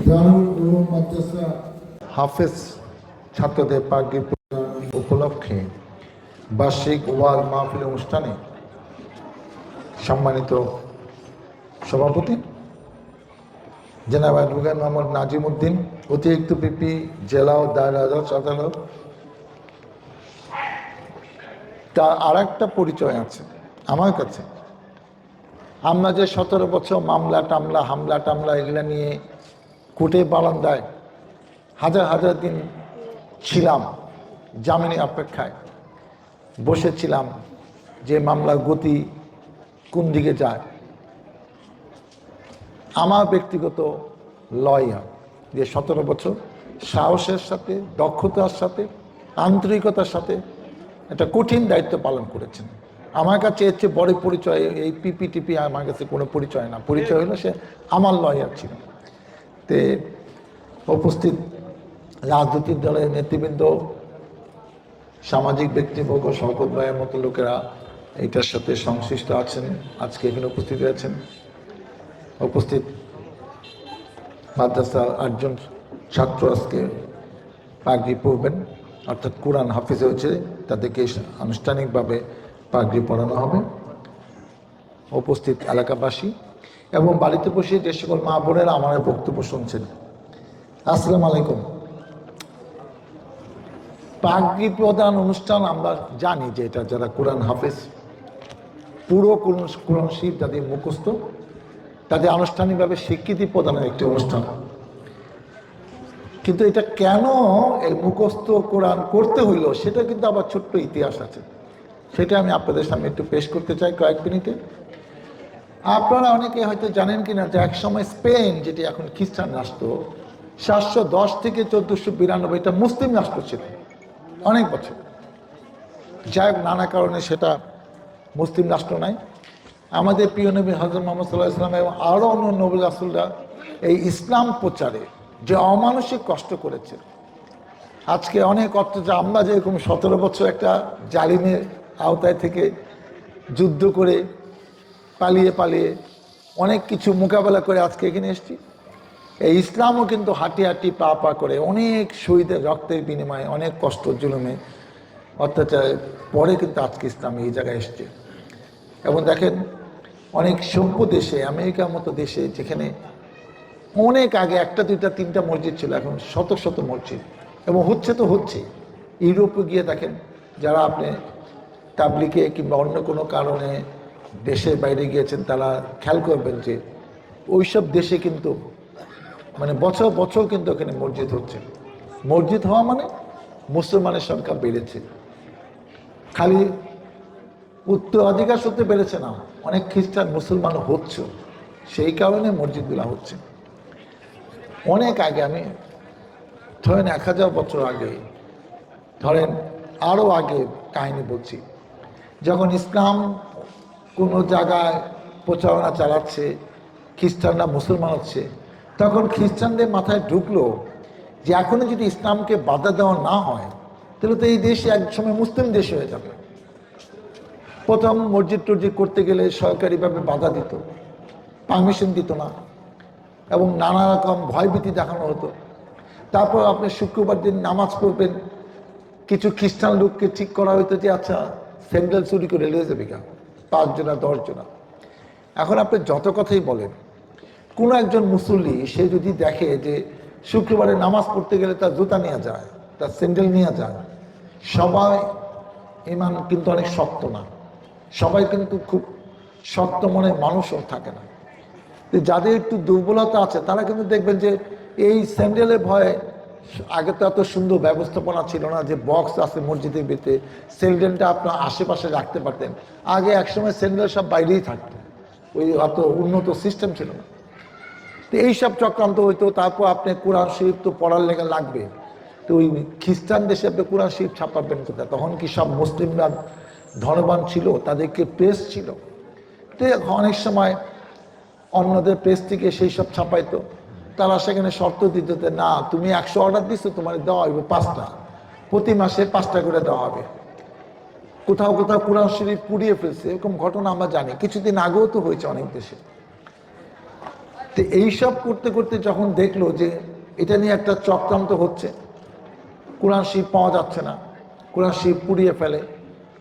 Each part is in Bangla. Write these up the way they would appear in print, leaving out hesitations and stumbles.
দারুল উলুম মাদ্রাসা হাফেজ ছাত্রদের পাগড়ি উপলক্ষে বার্ষিক ওয়াজ মাহফিল অনুষ্ঠানে সম্মানিত সভাপতি জনাব অ্যাডভোকেট মোহাম্মদ নাজিম উদ্দিন, অতিরিক্ত পিপি জেলা ও দায়রা জজ আদালত। তার আর একটা পরিচয় আছে আমার কাছে। আমরা যে 17 বছর মামলা টামলা হামলা টামলা এগুলা নিয়ে কোর্টে বারান্দায় হাজার হাজার দিন ছিলাম, জামিনের অপেক্ষায় বসেছিলাম যে মামলার গতি কোন দিকে যায়। আমার ব্যক্তিগত লয়ার যে 17 বছর সাহসের সাথে, দক্ষতার সাথে, আন্তরিকতার সাথে একটা কঠিন দায়িত্ব পালন করেছেন। আমার কাছে এর চেয়ে বড় পরিচয় এই পিপিটিপি আমার কাছে কোনো পরিচয় না। পরিচয় হলো সে আমার লয়ার ছিল। তে উপস্থিত রাজনৈতিক দলের নেতৃবৃন্দ, সামাজিক ব্যক্তিবর্গ, শওকত ভাইয়ের মতো লোকেরা এইটার সাথে সংশ্লিষ্ট আছেন, আজকে এখানে উপস্থিত হয়েছেন। উপস্থিত মাদ্রাসার 8 জন ছাত্র আজকে পাগড়ি পরবেন, অর্থাৎ কোরআন হাফিজ হয়েছে, তাদেরকে আনুষ্ঠানিকভাবে পাগড়ি পরানো হবে। উপস্থিত এলাকাবাসী এবং বাড়িতে বসে যে সকল মা বোনেরা আমার বক্তব্য শুনছেন, আসসালামু আলাইকুম। পাগড়ি প্রদান অনুষ্ঠান আমরা জানি যে এটা যারা কোরআন হাফেজ, পুরো কোরআন শরীফ যাদের মুখস্থ, তাদের আনুষ্ঠানিকভাবে স্বীকৃতি প্রদানের একটি অনুষ্ঠান। কিন্তু এটা কেন এই মুখস্থ কোরআন করতে হইল সেটা কিন্তু আবার ছোট্ট ইতিহাস আছে, সেটা আমি আপনাদের সামনে একটু পেশ করতে চাই কয়েক মিনিটে। আপনারা অনেকে হয়তো জানেন কিনা যে একসময় স্পেন, যেটি এখন খ্রিস্টান রাষ্ট্র, 710 থেকে 1492 এটা মুসলিম রাষ্ট্র ছিল অনেক বছর। যাই হোক, নানা কারণে সেটা মুসলিম রাষ্ট্র নাই। আমাদের প্রিয় নবী হযরত মুহাম্মদ সাল্লাল্লাহু আলাইহি ওয়াসাল্লাম এবং আরও অন্য নবী রাসূলরা এই ইসলাম প্রচারে যে অমানসিক কষ্ট করেছে, আজকে অনেক অত্যাচার, আমরা যেরকম 17 বছর একটা জালিমের আওতায় থেকে যুদ্ধ করে পালিয়ে পালিয়ে অনেক কিছু মোকাবেলা করে আজকে এখানে এসেছি, এই ইসলামও কিন্তু হাঁটি হাঁটি পা পা করে অনেক শহীদের রক্তের বিনিময়ে, অনেক কষ্ট জুলুমে অত্যাচারের পরে কিন্তু আজকে ইসলাম এই জায়গায় এসছে। এবং দেখেন, অনেক সভ্য দেশে, আমেরিকার মতো দেশে, যেখানে অনেক আগে 1, 2, 3টা মসজিদ ছিল, এখন শত শত মসজিদ, এবং হচ্ছে তো হচ্ছে। ইউরোপে গিয়ে দেখেন, যারা আপনি তাবলিগে কিংবা অন্য কোনো কারণে দেশের বাইরে গিয়েছেন, তারা খেয়াল করবেন যে ওইসব দেশে কিন্তু মানে বছর বছর কিন্তু ওখানে মসজিদ হচ্ছে। মসজিদ হওয়া মানে মুসলমানের সংখ্যা বেড়েছে, খালি উত্তরাধিকার সূত্রে বেড়েছে না, অনেক খ্রিস্টান মুসলমান হচ্ছে, সেই কারণে মসজিদগুলো হচ্ছে। অনেক আগে, আমি ধরেন 1000 বছর আগে, ধরেন আরও আগে কাহিনী বলছি, যখন ইসলাম কোনো জায়গায় প্রচারণা চালাচ্ছে, খ্রিস্টানরা মুসলমান হচ্ছে, তখন খ্রিস্টানদের মাথায় ঢুকলো যে এখনও যদি ইসলামকে বাধা দেওয়া না হয় তাহলে তো এই দেশ একসময় মুসলিম দেশ হয়ে যাবে। প্রথম মসজিদ টসজিদ করতে গেলে সরকারিভাবে বাধা দিত, পারমিশন দিত না, এবং নানা রকম ভয়ভীতি দেখানো হতো। তারপর আপনি শুক্রবার দিন নামাজ পড়বেন, কিছু খ্রিস্টান লোককে ঠিক করা হইতো যে আচ্ছা স্যান্ডেল চুরি করে নিয়ে যাবে কেন 5 জনা 10 জনা। এখন আপনি যত কথাই বলেন, কোনো একজন মুসল্লি সে যদি দেখে যে শুক্রবারে নামাজ পড়তে গেলে তার জুতা নিয়ে যায়, তার স্যান্ডেল নিয়ে যায়, সবাই ইমান কিন্তু অনেক শক্ত না, সবাই কিন্তু খুব শক্ত মনের মানুষও থাকে না। যাদের একটু দুর্বলতা আছে তারা কিন্তু দেখবেন যে এই স্যান্ডেলের ভয়ে, আগে তো এত সুন্দর ব্যবস্থাপনা ছিল না যে বক্স আছে মসজিদের ভিতরে, স্যান্ডেলটা আপনার আশেপাশে রাখতে পারতেন। আগে একসময় স্যান্ডেল সব বাইরেই থাকতো, ওই অত উন্নত সিস্টেম ছিল না। তো এইসব চক্রান্ত হইতো। তারপর আপনি কোরআন শরীফ তো পড়ার লেগে লাগবে, তো ওই খ্রিস্টান দেশে আপনি কোরআন শরীফ ছাপাবেন কোথায়? তখন কি সব মুসলিমরা ধনবান ছিল, তাদেরকে প্রেস ছিল, তো অনেক সময় অন্যদের প্রেস থেকে সেই সব ছাপাইতো। তারা সেখানে শর্ত দিত যে না, তুমি 100 অর্ডার দিচ্ছ, তোমার দেওয়া হইব 5টা, প্রতি মাসে 5টা করে দেওয়া হবে। কোথাও কোথাও কোরআন শরীফ পুড়িয়ে ফেলছে, এরকম ঘটনা আমরা জানি। কিছুদিন আগেও তো হয়েছে অনেক দেশে। তো এইসব করতে করতে যখন দেখলো যে এটা নিয়ে একটা চক্রান্ত হচ্ছে, কোরআন শরীফ পাওয়া যাচ্ছে না, কোরআন শরীফ পুড়িয়ে ফেলে,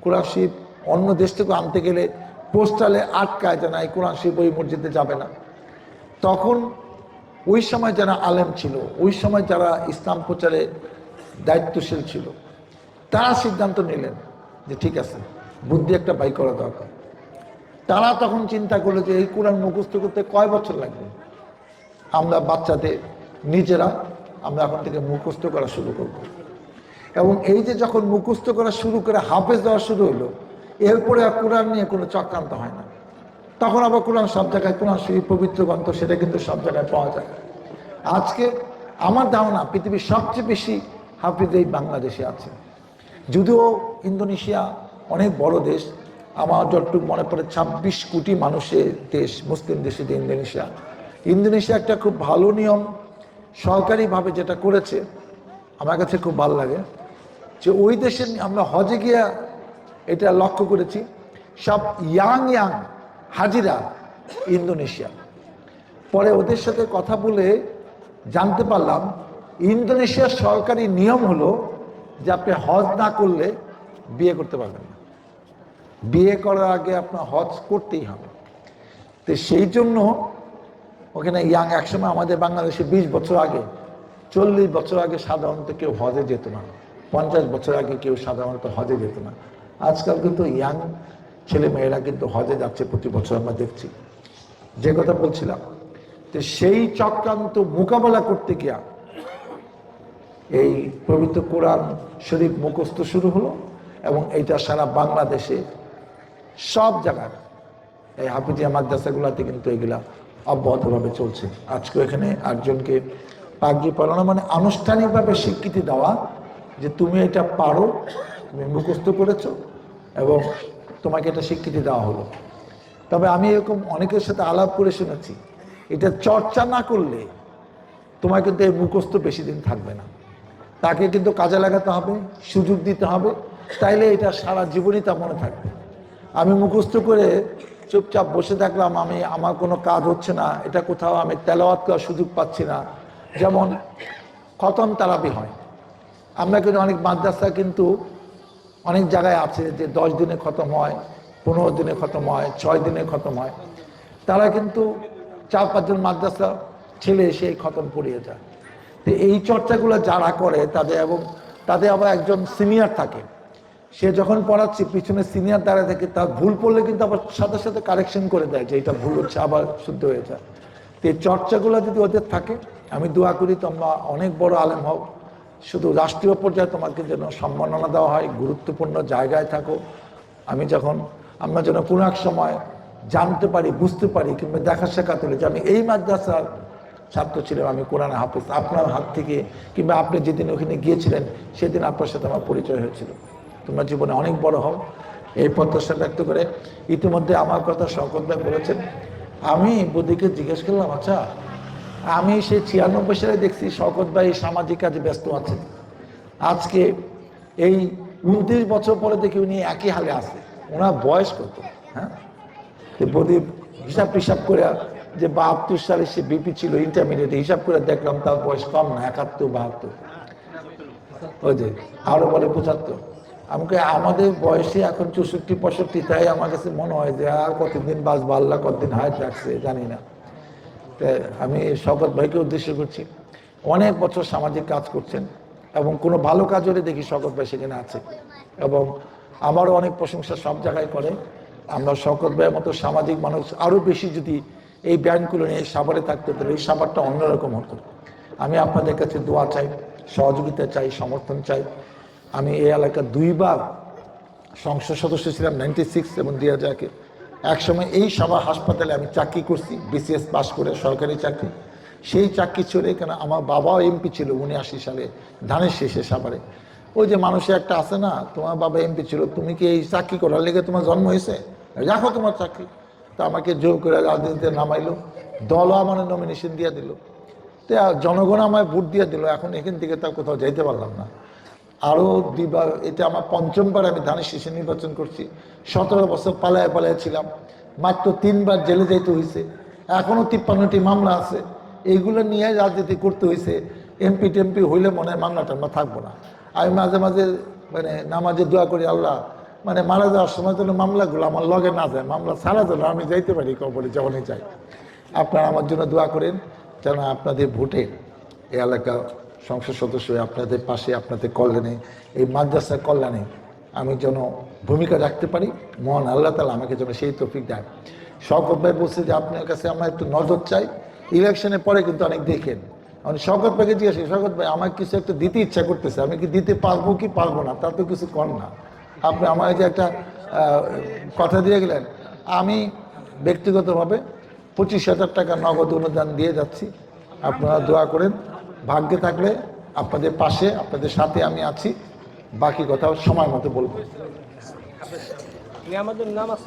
কোরআন শরীফ অন্য দেশ থেকে আনতে গেলে পোস্টালে আটকায় যে না এই কোরআন শরীফ ওই মসজিদে যাবে না, তখন ওই সময় যারা আলেম ছিল, ওই সময় যারা ইসলাম প্রচারে দায়িত্বশীল ছিল, তারা সিদ্ধান্ত নিলেন যে ঠিক আছে, বুদ্ধি একটা বাই করা দরকার। তারা তখন চিন্তা করলো যে এই কোরআন মুখস্থ করতে কয় বছর লাগবে, আমরা বাচ্চাদের নিজেরা আমরা এখন থেকে মুখস্থ করা শুরু করব। এবং এই যে যখন মুখস্থ করা শুরু করে হাফেজ দেওয়া শুরু হলো, এরপরে আর কোরআন নিয়ে কোনো চক্রান্ত হয় না। তখন আবার কোরআন সব জায়গায়, কোরআন শরীফ পবিত্র গ্রন্থ, সেটা কিন্তু সব জায়গায় পাওয়া যায়। আজকে আমার ধারণা পৃথিবীর সবচেয়ে বেশি হাফিজ এই বাংলাদেশে আছে। যদিও ইন্দোনেশিয়া অনেক বড় দেশ, আমার যতটুকু মনে পড়ে 26 কোটি মানুষের দেশ, মুসলিম দেশে যে ইন্দোনেশিয়া। ইন্দোনেশিয়া একটা খুব ভালো নিয়ম সরকারিভাবে যেটা করেছে, আমার কাছে খুব ভালো লাগে, যে ওই দেশে আমরা হজে গিয়া এটা লক্ষ্য করেছি, সব ইয়াং হাজিরা ইন্দোনেশিয়া। পরে ওদের সাথে কথা বলে জানতে পারলাম ইন্দোনেশিয়ার সরকারি নিয়ম হলো যে আপনি হজ না করলে বিয়ে করতে পারবেন না, বিয়ে করার আগে আপনার হজ করতেই হবে। তো সেই জন্য ওখানে ইয়াং, একসময় আমাদের বাংলাদেশে 20 বছর আগে, 40 বছর আগে সাধারণত কেউ হজে যেত না, 50 বছর আগে কেউ সাধারণত হজে যেত না। আজকাল কিন্তু ইয়াং ছেলে মেয়েরা কিন্তু হজে যাচ্ছে প্রতি বছর, আমরা দেখছি। যে কথা বলছিলাম, তো সেই চক্রান্ত মোকাবেলা করতে গিয়া এই পবিত্র কোরআন শরীফ মুখস্থ শুরু হলো, এবং এইটা সারা বাংলাদেশে সব জায়গায় এই হাফিজিয়া মাদ্রাসাগুলোতে কিন্তু এগুলা অব্যাহতভাবে চলছে। আজকে এখানে একজনকে পাগড়ি পরানো মানে আনুষ্ঠানিকভাবে স্বীকৃতি দেওয়া যে তুমি এটা পারো, তুমি মুখস্থ করেছো এবং তোমাকে এটা স্বীকৃতি দেওয়া হলো। তবে আমি এরকম অনেকের সাথে আলাপ করে শুনেছি, এটা চর্চা না করলে তোমার কিন্তু এই মুখস্থ বেশি দিন থাকবে না, তাকে কিন্তু কাজে লাগাতে হবে, সুযোগ দিতে হবে, তাইলে এটা সারা জীবনই তা মনে থাকবে। আমি মুখস্থ করে চুপচাপ বসে থাকলাম, আমার কোনো কাজ হচ্ছে না, এটা কোথাও আমি তেলাওয়াত করার সুযোগ পাচ্ছি না। যেমন খতম তারাবি হয়, আমরা কিন্তু অনেক মাদ্রাসা কিন্তু অনেক জায়গায় আছে যে 10 দিনে খতম হয়, 15 দিনে খতম হয়, 6 দিনে খতম হয়। তারা কিন্তু 4-5 জন মাদ্রাসা ছেলে এসে এই খতম পড়িয়ে যায়। তো এই চর্চাগুলো যারা করে তাদের আবার একজন সিনিয়র থাকে, সে যখন পড়াচ্ছে পিছনে সিনিয়র দাঁড়ায় থাকে, তার ভুল পড়লে কিন্তু আবার সাথে সাথে কারেকশন করে দেয় যে এটা ভুল হচ্ছে, আবার শুদ্ধ হয়ে যায়। তো এই চর্চাগুলো যদি ওদের থাকে, আমি দোয়া করি তোমরা অনেক বড় আলেম হও, শুধু রাষ্ট্রীয় পর্যায়ে তোমাকে যেন সম্মাননা দেওয়া হয়, গুরুত্বপূর্ণ জায়গায় থাকো। আমরা যেন কোনো এক সময় জানতে পারি, বুঝতে পারি, কিংবা দেখা শেখা তুলে যে আমি এই মাদ্রাসার ছাত্র ছিলাম, আমি কোরআন হাফেজ, আপনার হাত থেকে, কিংবা আপনি যেদিন ওখানে গিয়েছিলেন সেদিন আপনার সাথে আমার পরিচয় হয়েছিল। তোমরা জীবনে অনেক বড় হও, এই প্রত্যাশা ব্যক্ত করে ইতিমধ্যে আমার কথা শওকত ভাই বলেছেন। আমি বুদ্ধিকে জিজ্ঞেস করলাম, আচ্ছা আমি সেই 96 সালে দেখছি শওকত ভাই সামাজিক কাজে ব্যস্ত আছেন, আজকে এই 29 বছর পরে দেখি উনি একই হালে আছে, ওনার বয়স কত? হ্যাঁ, বদি হিসাব করে যে 72 সালে সে বিপি ছিল ইন্টারমিডিয়েট, হিসাব করে দেখলাম তার বয়স কম না, 71-72, ওই যে আরো বলে 75। আমাকে আমাদের বয়সে এখন 64-65, তাই আমার কাছে মনে হয় যে আর কতদিন বাঁচবো, আল্লাহ কতদিন হায়াত রাখছে জানি না। তাই আমি শওকত ভাইকে উদ্দেশ্য করছি, অনেক বছর সামাজিক কাজ করছেন এবং কোনো ভালো কাজ হলে দেখি শওকত ভাই সেখানে আছে, এবং আমারও অনেক প্রশংসা সব জায়গায় করে। আমরা শওকত ভাইয়ের মতো সামাজিক মানুষ আরও বেশি যদি এই ব্যায়ামগুলো নিয়ে সাভারে থাকতে, তাহলে এই সাভারটা অন্যরকম হতো। আমি আপনাদের কাছে দোয়া চাই, সহযোগিতা চাই, সমর্থন চাই। আমি এই এলাকার 2 বার সংসদ সদস্য ছিলাম, 96 এবং 2000-কে। একসময় এই সভা হাসপাতালে আমি চাকরি করছি, বিসিএস পাস করে সরকারি চাকরি। সেই চাকরি ছেড়ে, কেন আমার বাবাও এমপি ছিল 79 সালে ধানের শেষে সাভারে। ওই যে মানুষের একটা আছে না, তোমার বাবা এমপি ছিল, তুমি কি এই চাকরি করার লেগে তোমার জন্ম হয়েছে, রাখো তোমার চাকরি। তো আমাকে জোর করে রাজনীতিতে নামাইলো, দলও আমার নমিনেশন দিয়ে দিল, তো জনগণ আমায় ভোট দিয়ে দিল। এখন এখান থেকে তার কোথাও যাইতে পারলাম না। আরও 2 বার, এটা আমার 5ম বার আমি ধানের শীষে নির্বাচন করছি। 17 বছর পালায় ছিলাম, মাত্র 3 বার জেলে যাইতে হয়েছে। এখনও 53টি মামলা আছে, এইগুলো নিয়ে রাজনীতি করতে হয়েছে। এমপি টেমপি হইলে মনে হয় মামলা টামলা থাকবো না। আমি মাঝে মাঝে মানে নামাজে দোয়া করি, আল্লাহ মানে মারা যাওয়ার সময় যেন মামলাগুলো আমার লগে না যায়, মামলা ছাড়া যেন আমি যাইতে পারি কবরে যখনই চাই। আপনারা আমার জন্য দোয়া করেন যেন আপনাদের ভোটে এই এলাকা সংসদ সদস্য হয়ে আপনাদের পাশে, আপনাদের কল্যাণে, এই মাদ্রাসার কল্যাণে আমি যেন ভূমিকা রাখতে পারি। মহান আল্লাহ তাআলা আমাকে যেন সেই তৌফিক দেয়। শওকত ভাই বলছে যে আপনার কাছে আমার একটু নজর চাই। ইলেকশনের পরে কিন্তু অনেক দেখেন, আমি শওকত ভাইকে জিজ্ঞাসা, শওকত ভাই আমার কিছু একটা দিতে ইচ্ছা করতেছে, আমি কি দিতে পারবো কি পারবো না, তা তো কিছু কর না। আপনি আমার যে একটা কথা দিয়ে গেলেন, আমি ব্যক্তিগতভাবে 25,000 টাকা নগদ অনুদান দিয়ে যাচ্ছি। আপনারা দোয়া করেন, ভাগ্যে থাকলে আপনাদের পাশে, আপনাদের সাথে আমি আছি। বাকি কথা সময় মতো বলবো। আমাদের নামাজ